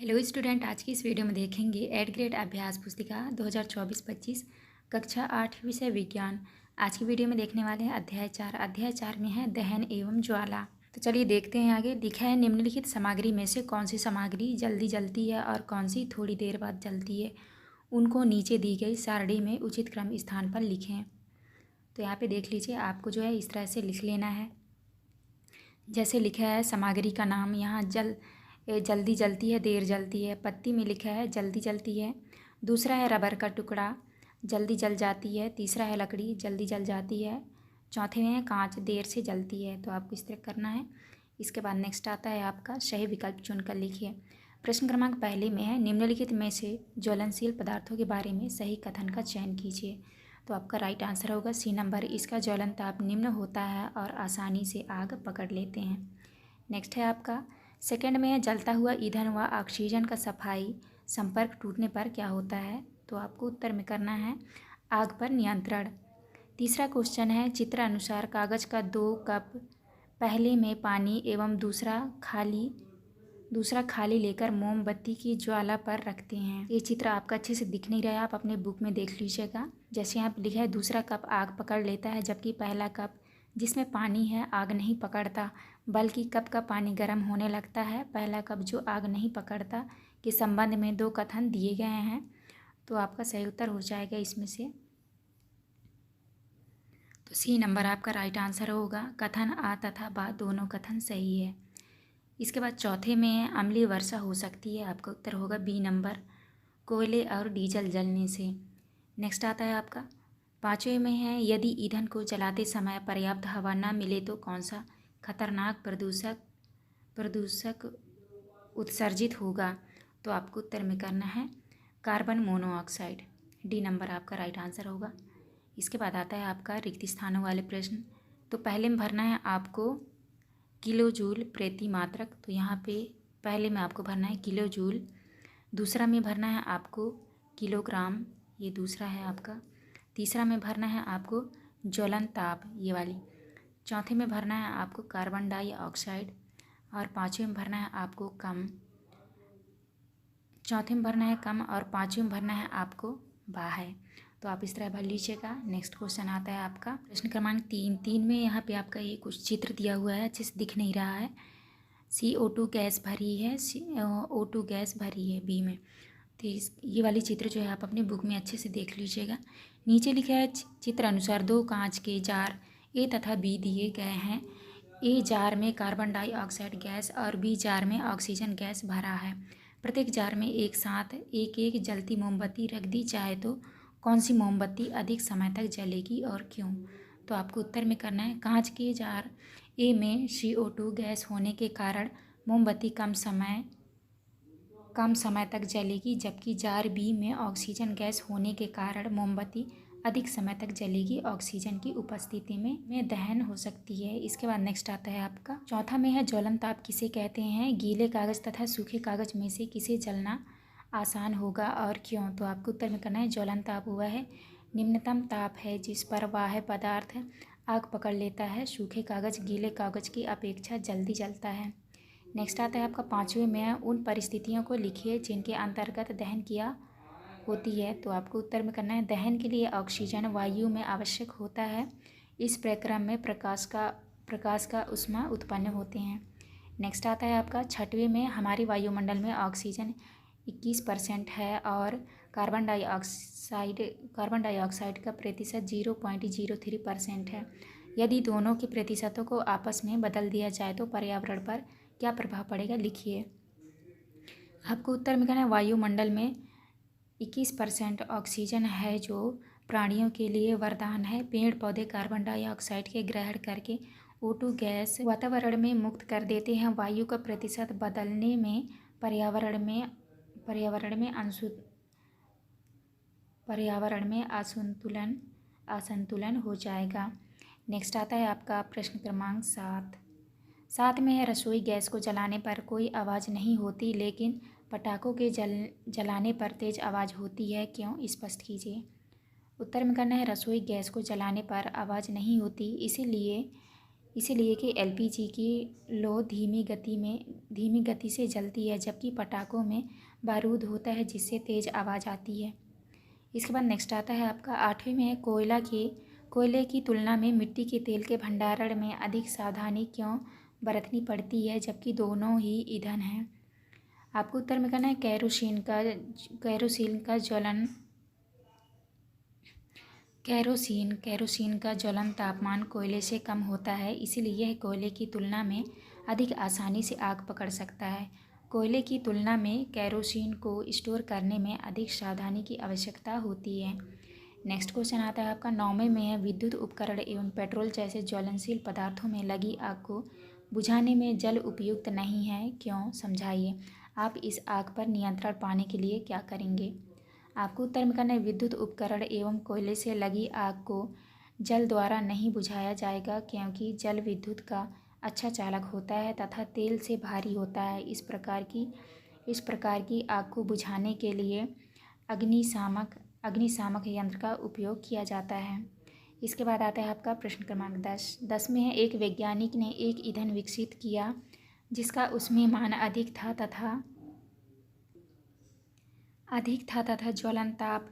Hello student, आज की इस वीडियो में देखेंगे एट ग्रेड अभ्यास पुस्तिका 2024-25 कक्षा 8 विषय विज्ञान। आज की वीडियो में देखने वाले हैं अध्याय 4 में है दहन एवं ज्वाला। तो चलिए देखते हैं। आगे लिखा है निम्नलिखित सामग्री में से कौन सी सामग्री जल्दी जलती है और कौन सी थोड़ी देर बाद जलती है, उनको नीचे दी गई सारणी में उचित क्रम स्थान पर लिखें। तो यहाँ पर देख लीजिए, आपको जो है इस तरह से लिख लेना है। जैसे लिखा है सामग्री का नाम, यहाँ जल्दी जलती है, देर जलती है। पत्ती में लिखा है जल्दी जलती है। दूसरा है रबर का टुकड़ा, जल्दी जल जाती है। तीसरा है लकड़ी, जल्दी जल जाती है। चौथे में है कांच, देर से जलती है। तो आपको इस तरह करना है। इसके बाद नेक्स्ट आता है आपका सही विकल्प चुनकर लिखिए। प्रश्न क्रमांक पहले में है निम्नलिखित में से ज्वलनशील पदार्थों के बारे में सही कथन का चयन कीजिए। तो आपका राइट आंसर होगा सी नंबर, इसका ज्वलन ताप निम्न होता है और आसानी से आग पकड़ लेते हैं। नेक्स्ट है आपका सेकंड में है जलता हुआ ईंधन व ऑक्सीजन का सफाई संपर्क टूटने पर क्या होता है। तो आपको उत्तर में करना है आग पर नियंत्रण। तीसरा क्वेश्चन है चित्र अनुसार कागज़ का 2 कप, पहले में पानी एवं दूसरा खाली लेकर मोमबत्ती की ज्वाला पर रखते हैं। ये चित्र आपका अच्छे से दिख नहीं रहा है, आप अपने बुक में देख लीजिएगा। जैसे यहाँ पर लिखा है दूसरा कप आग पकड़ लेता है, जबकि पहला कप जिसमें पानी है आग नहीं पकड़ता, बल्कि कप का पानी गर्म होने लगता है। पहला कप जो आग नहीं पकड़ता के संबंध में 2 कथन दिए गए हैं। तो आपका सही उत्तर हो जाएगा इसमें से। तो सी नंबर आपका राइट आंसर होगा। कथन आ तथा बा दोनों कथन सही है। इसके बाद चौथे में अम्लीय वर्षा हो सकती है, आपका उत्तर होगा बी नंबर, कोयले और डीजल जलने से। नेक्स्ट आता है आपका पाँचवें में है यदि ईंधन को जलाते समय पर्याप्त हवा न मिले तो कौन सा खतरनाक प्रदूषक उत्सर्जित होगा। तो आपको उत्तर में करना है कार्बन मोनोऑक्साइड, डी नंबर आपका राइट आंसर होगा। इसके बाद आता है आपका रिक्त स्थानों वाले प्रश्न। तो पहले में भरना है आपको किलो जूल प्रति मात्रक, तो यहाँ पे पहले में आपको भरना है किलो जूल। दूसरा में भरना है आपको किलोग्राम, ये दूसरा है आपका। तीसरा में भरना है आपको ज्वलन ताप, ये वाली। चौथे में भरना है आपको कार्बन डाइऑक्साइड और पाँचवें में भरना है आपको कम। चौथे में भरना है कम और पाँचवें में भरना है आपको बाह्य। तो आप इस तरह भर लीजिएगा। नेक्स्ट क्वेश्चन आता है आपका प्रश्न क्रमांक 3 में यहाँ पे आपका ये कुछ चित्र दिया हुआ है, अच्छे से दिख नहीं रहा है। CO2 गैस भरी है, O2 गैस भरी है बी में। तो ये वाली चित्र जो है आप अपनी बुक में अच्छे से देख लीजिएगा। नीचे लिखा है चित्र अनुसार 2 कांच के जार ए तथा बी दिए गए हैं। ए जार में कार्बन डाइऑक्साइड गैस और बी जार में ऑक्सीजन गैस भरा है। प्रत्येक जार में एक साथ एक एक जलती मोमबत्ती रख दी जाए तो कौन सी मोमबत्ती अधिक समय तक जलेगी और क्यों। तो आपको उत्तर में करना है कांच के जार ए में CO2 गैस होने के कारण मोमबत्ती कम समय तक जलेगी, जबकि जार बी में ऑक्सीजन गैस होने के कारण मोमबत्ती अधिक समय तक जलेगी। ऑक्सीजन की उपस्थिति में दहन हो सकती है। इसके बाद नेक्स्ट आता है आपका चौथा में है ज्वलन ताप किसे कहते हैं। गीले कागज़ तथा सूखे कागज़ में से किसे जलना आसान होगा और क्यों। तो आपको उत्तर में करना है ज्वलन ताप हुआ है निम्नतम ताप है जिस पर बाह्य पदार्थ आग पकड़ लेता है। सूखे कागज़ गीले कागज़ की अपेक्षा जल्दी जलता है। नेक्स्ट आता है आपका पाँचवें में उन परिस्थितियों को लिखिए जिनके अंतर्गत दहन किया होती है। तो आपको उत्तर में करना है दहन के लिए ऑक्सीजन वायु में आवश्यक होता है। इस प्रक्रिया में प्रकाश का ऊष्मा उत्पन्न होते हैं। नेक्स्ट आता है आपका छठवें में हमारे वायुमंडल में ऑक्सीजन 21% है और कार्बन डाइऑक्साइड का प्रतिशत 0.03% है। यदि दोनों के प्रतिशतों को आपस में बदल दिया जाए तो पर्यावरण पर क्या प्रभाव पड़ेगा, लिखिए। आपको उत्तर में कहना है वायुमंडल में 21% ऑक्सीजन है जो प्राणियों के लिए वरदान है। पेड़ पौधे कार्बन डाइऑक्साइड के ग्रहण करके O2 गैस वातावरण में मुक्त कर देते हैं। वायु का प्रतिशत बदलने में पर्यावरण में असंतुलन हो जाएगा। नेक्स्ट आता है आपका प्रश्न क्रमांक 7 में है रसोई गैस को जलाने पर कोई आवाज़ नहीं होती लेकिन पटाखों के जलाने पर तेज़ आवाज़ होती है, क्यों, स्पष्ट कीजिए। उत्तर में करना है रसोई गैस को जलाने पर आवाज़ नहीं होती, इसीलिए इसीलिए कि एलपीजी की लो धीमी गति से जलती है, जबकि पटाखों में बारूद होता है जिससे तेज़ आवाज़ आती है। इसके बाद नेक्स्ट आता है आपका 8वें में है कोयले की तुलना में मिट्टी के तेल के भंडारण में अधिक सावधानी क्यों बरतनी पड़ती है, जबकि दोनों ही ईंधन हैं। आपको उत्तर में करना है केरोसिन का ज्वलन तापमान कोयले से कम होता है, इसीलिए यह कोयले की तुलना में अधिक आसानी से आग पकड़ सकता है। कोयले की तुलना में केरोसिन को स्टोर करने में अधिक सावधानी की आवश्यकता होती है। नेक्स्ट क्वेश्चन आता है आपका 9वें में है विद्युत उपकरण एवं पेट्रोल जैसे ज्वलनशील पदार्थों में लगी आग को बुझाने में जल उपयुक्त नहीं है, क्यों? समझाइए। आप इस आग पर नियंत्रण पाने के लिए क्या करेंगे? आपको उत्तर में करना है विद्युत उपकरण एवं कोयले से लगी आग को जल द्वारा नहीं बुझाया जाएगा, क्योंकि जल विद्युत का अच्छा चालक होता है तथा तेल से भारी होता है। इस प्रकार की आग को बुझाने के लिए अग्निशामक यंत्र का उपयोग किया जाता है। इसके बाद आता है आपका प्रश्न क्रमांक 10 में है एक वैज्ञानिक ने एक ईंधन विकसित किया जिसका उसमें मान अधिक था तथा ज्वलन ताप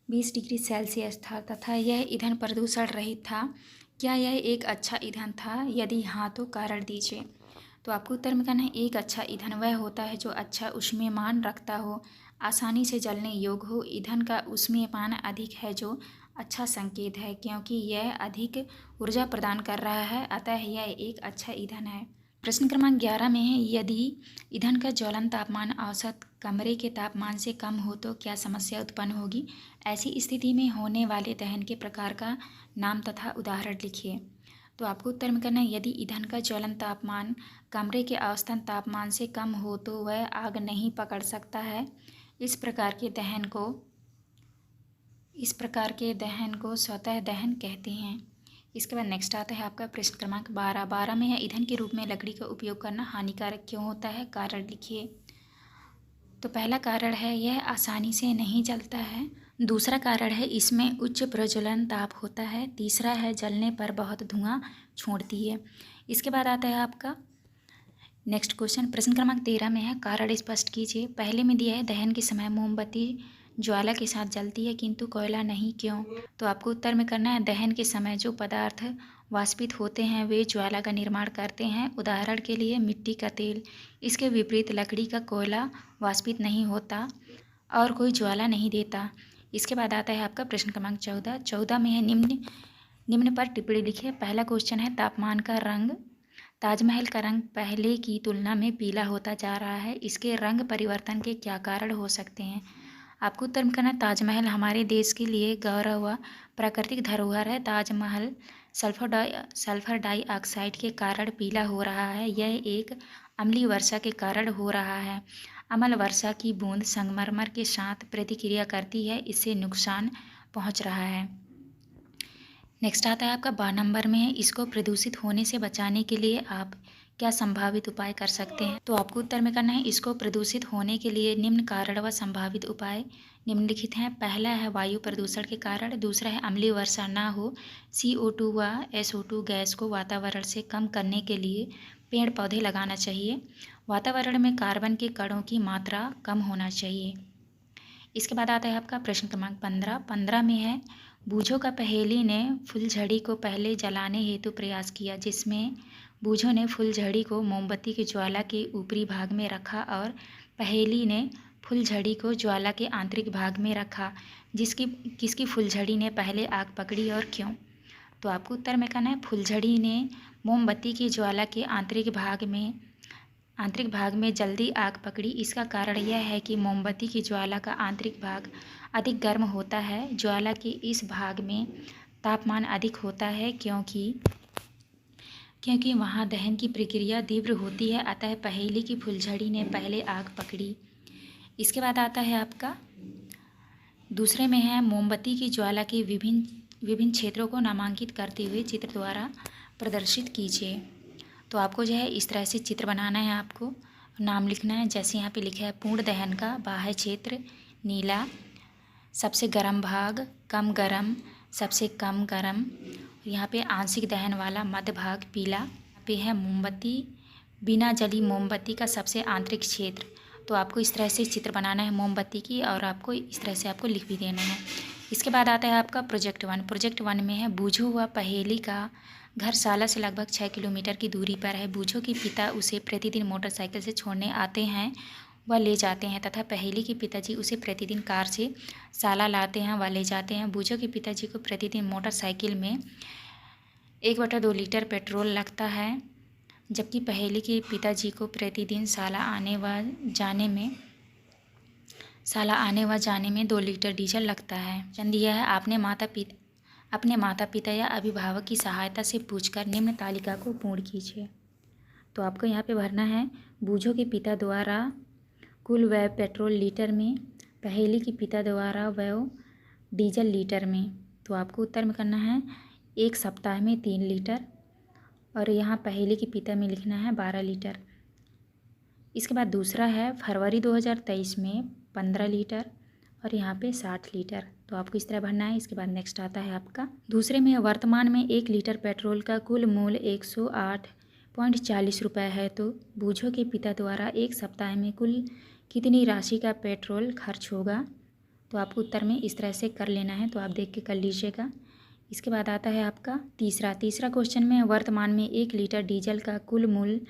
20 डिग्री सेल्सियस था तथा यह ईंधन प्रदूषण रहित था। क्या यह एक अच्छा ईंधन था? यदि हाँ तो कारण दीजिए। तो आपको उत्तर में करना है एक अच्छा ईंधन वह होता है जो अच्छा ऊष्मीयमान रखता हो, आसानी से जलने योग्य हो। ईंधन का ऊष्मीयमान अधिक है जो अच्छा संकेत है, क्योंकि यह अधिक ऊर्जा प्रदान कर रहा है, अतः यह एक अच्छा ईंधन है। प्रश्न क्रमांक 11 में है यदि ईंधन का ज्वलन तापमान औसत कमरे के तापमान से कम हो तो क्या समस्या उत्पन्न होगी? ऐसी स्थिति में होने वाले दहन के प्रकार का नाम तथा उदाहरण लिखिए। तो आपको उत्तर में करना है यदि ईंधन का ज्वलन तापमान कमरे के औसतन तापमान से कम हो तो वह आग नहीं पकड़ सकता है। इस प्रकार के दहन को स्वतः दहन कहते हैं। इसके बाद नेक्स्ट आता है आपका प्रश्न क्रमांक 12 में है ईंधन के रूप में लकड़ी का उपयोग करना हानिकारक क्यों होता है? कारण लिखिए। तो पहला कारण है यह आसानी से नहीं जलता है। दूसरा कारण है इसमें उच्च प्रज्वलन ताप होता है। तीसरा है जलने पर बहुत धुआं छोड़ती है। इसके बाद आता है आपका नेक्स्ट क्वेश्चन प्रश्न क्रमांक 13 में है कारण स्पष्ट कीजिए। पहले में दिया है दहन के समय मोमबत्ती ज्वाला के साथ जलती है किंतु कोयला नहीं, क्यों? तो आपको उत्तर में करना है दहन के समय जो पदार्थ वाष्पित होते हैं वे ज्वाला का निर्माण करते हैं। उदाहरण के लिए मिट्टी का तेल। इसके विपरीत लकड़ी का कोयला वाष्पित नहीं होता और कोई ज्वाला नहीं देता। इसके बाद आता है आपका प्रश्न क्रमांक 14 में है निम्न पर टिप्पणी लिखिए। पहला क्वेश्चन है तापमान का रंग। ताजमहल का रंग पहले की तुलना में पीला होता जा रहा है, इसके रंग परिवर्तन के क्या कारण हो सकते हैं? आपको उत्तर में करना ताजमहल हमारे देश के लिए गौरव व प्राकृतिक धरोहर है। ताजमहल सल्फर डाइऑक्साइड के कारण पीला हो रहा है। यह एक अम्लीय वर्षा के कारण हो रहा है। अम्ल वर्षा की बूंद संगमरमर के साथ प्रतिक्रिया करती है, इससे नुकसान पहुंच रहा है। नेक्स्ट आता है आपका 12 नंबर में है इसको प्रदूषित होने से बचाने के लिए आप क्या संभावित उपाय कर सकते हैं? तो आपको उत्तर में करना है इसको प्रदूषित होने के लिए निम्न कारण व संभावित उपाय निम्नलिखित हैं। पहला है वायु प्रदूषण के कारण। दूसरा है अम्लीय वर्षा ना हो। CO2 व SO2 गैस को वातावरण से कम करने के लिए पेड़ पौधे लगाना चाहिए। वातावरण में कार्बन के कणों की मात्रा कम होना चाहिए। इसके बाद आता है आपका प्रश्न क्रमांक 15 में है बूझों का पहेली ने फुलझड़ी को पहले जलाने हेतु प्रयास किया, जिसमें बूझों ने फुलझड़ी को मोमबत्ती की ज्वाला के ऊपरी भाग में रखा और पहेली ने फुलझड़ी को ज्वाला के आंतरिक भाग में रखा। किसकी फुलझड़ी ने पहले आग पकड़ी और क्यों? तो आपको उत्तर में कहना है फुलझड़ी ने मोमबत्ती की ज्वाला के आंतरिक भाग में जल्दी आग पकड़ी। इसका कारण यह है कि मोमबत्ती की ज्वाला का आंतरिक भाग अधिक गर्म होता है। ज्वाला के इस भाग में तापमान अधिक होता है क्योंकि वहाँ दहन की प्रक्रिया तीव्र होती है, अतः पहेली की फुलझड़ी ने पहले आग पकड़ी। इसके बाद आता है आपका दूसरे में है मोमबत्ती की ज्वाला के विभिन्न क्षेत्रों को नामांकित करते हुए चित्र द्वारा प्रदर्शित कीजिए। तो आपको जो है इस तरह से चित्र बनाना है, आपको नाम लिखना है। जैसे यहाँ पे लिखा है पूर्ण दहन का बाह्य क्षेत्र नीला, सबसे गर्म भाग कम गर्म, सबसे कम गर्म, यहाँ पे आंशिक दहन वाला मध्य भाग पीला। यहाँ पे है मोमबत्ती, बिना जली मोमबत्ती का सबसे आंतरिक क्षेत्र। तो आपको इस तरह से चित्र बनाना है मोमबत्ती की, और आपको इस तरह से आपको लिख भी देना है। इसके बाद आता है आपका प्रोजेक्ट 1। प्रोजेक्ट 1 में है बूझो हुआ पहेली का घर साला से लगभग 6 किलोमीटर की दूरी पर है। बूझो के पिता उसे प्रतिदिन मोटरसाइकिल से छोड़ने आते हैं, वह ले जाते हैं, तथा पहेली के पिताजी उसे प्रतिदिन कार से साला लाते हैं, वह ले जाते हैं। बूझो के पिताजी को प्रतिदिन मोटरसाइकिल में 1/2 लीटर पेट्रोल लगता है, जबकि पहेली के पिताजी को प्रतिदिन साला आने व जाने में 2 लीटर डीजल लगता है। चंद यह है अपने माता पिता या अभिभावक की सहायता से पूछकर निम्न तालिका को पूर्ण कीजिए। तो आपको यहाँ पे भरना है बूझो के पिता द्वारा कुल व्यय पेट्रोल लीटर में, पहेली के पिता द्वारा व्यय डीजल लीटर में। तो आपको उत्तर में करना है 1 सप्ताह में 3 लीटर, और यहाँ पहेली के पिता में लिखना है 12 लीटर। इसके बाद दूसरा है फरवरी 2023 में 15 लीटर, और यहाँ पे 60 लीटर। तो आपको इस तरह भरना है। इसके बाद नेक्स्ट आता है आपका दूसरे में वर्तमान में 1 लीटर पेट्रोल का कुल मूल्य 108.40 रुपये है। तो बूझो के पिता द्वारा 1 सप्ताह में कुल कितनी राशि का पेट्रोल खर्च होगा। तो आपको उत्तर में इस तरह से कर लेना है, तो आप देख के कर लीजिएगा। इसके बाद आता है आपका तीसरा क्वेश्चन में वर्तमान में 1 लीटर डीजल का कुल मूल्य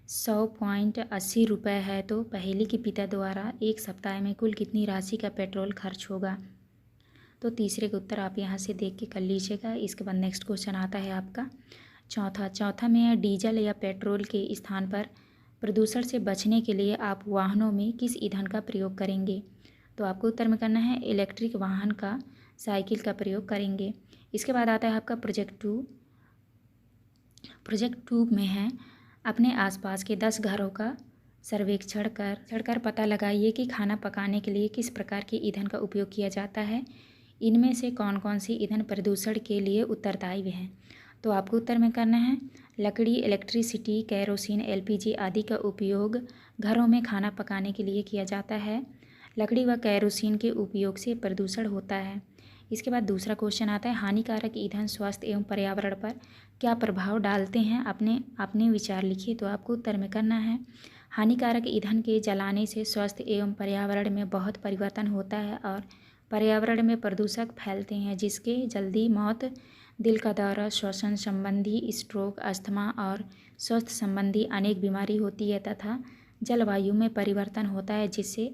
100.80 रुपये है। तो पहेली के पिता द्वारा 1 सप्ताह में कुल कितनी राशि का पेट्रोल खर्च होगा। तो तीसरे का उत्तर आप यहाँ से देख के कर लीजिएगा। इसके बाद नेक्स्ट क्वेश्चन आता है आपका चौथा में है डीजल या पेट्रोल के स्थान पर प्रदूषण से बचने के लिए आप वाहनों में किस ईंधन का प्रयोग करेंगे। तो आपको उत्तर में करना है इलेक्ट्रिक वाहन का, साइकिल का प्रयोग करेंगे। इसके बाद आता है आपका प्रोजेक्ट 2 में है अपने आसपास के 10 घरों का सर्वेक्षण कर पता लगाइए कि खाना पकाने के लिए किस प्रकार के ईंधन का उपयोग किया जाता है। इनमें से कौन कौन सी ईंधन प्रदूषण के लिए उत्तरदायी हैं। तो आपको उत्तर में करना है लकड़ी, इलेक्ट्रिसिटी, केरोसिन, LPG आदि का उपयोग घरों में खाना पकाने के लिए किया जाता है। लकड़ी व केरोसिन के उपयोग से प्रदूषण होता है। इसके बाद दूसरा क्वेश्चन आता है हानिकारक ईंधन स्वास्थ्य एवं पर्यावरण पर क्या प्रभाव डालते हैं, अपने विचार लिखिए। तो आपको उत्तर में करना है हानिकारक ईंधन के जलाने से स्वास्थ्य एवं पर्यावरण में बहुत परिवर्तन होता है और पर्यावरण में प्रदूषक फैलते हैं, जिसके जल्दी मौत, दिल का दौरा, श्वसन संबंधी स्ट्रोक, अस्थमा और स्वास्थ्य संबंधी अनेक बीमारी होती है, तथा जलवायु में परिवर्तन होता है, जिससे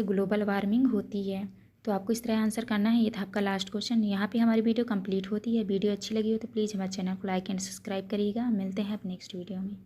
ग्लोबल वार्मिंग होती है। तो आपको इस तरह आंसर करना है। ये था आपका लास्ट क्वेश्चन। यहाँ पे हमारी वीडियो कंप्लीट होती है। वीडियो अच्छी लगी हो तो प्लीज़ हमारे चैनल को लाइक एंड सब्सक्राइब करिएगा। मिलते हैं अब नेक्स्ट वीडियो में।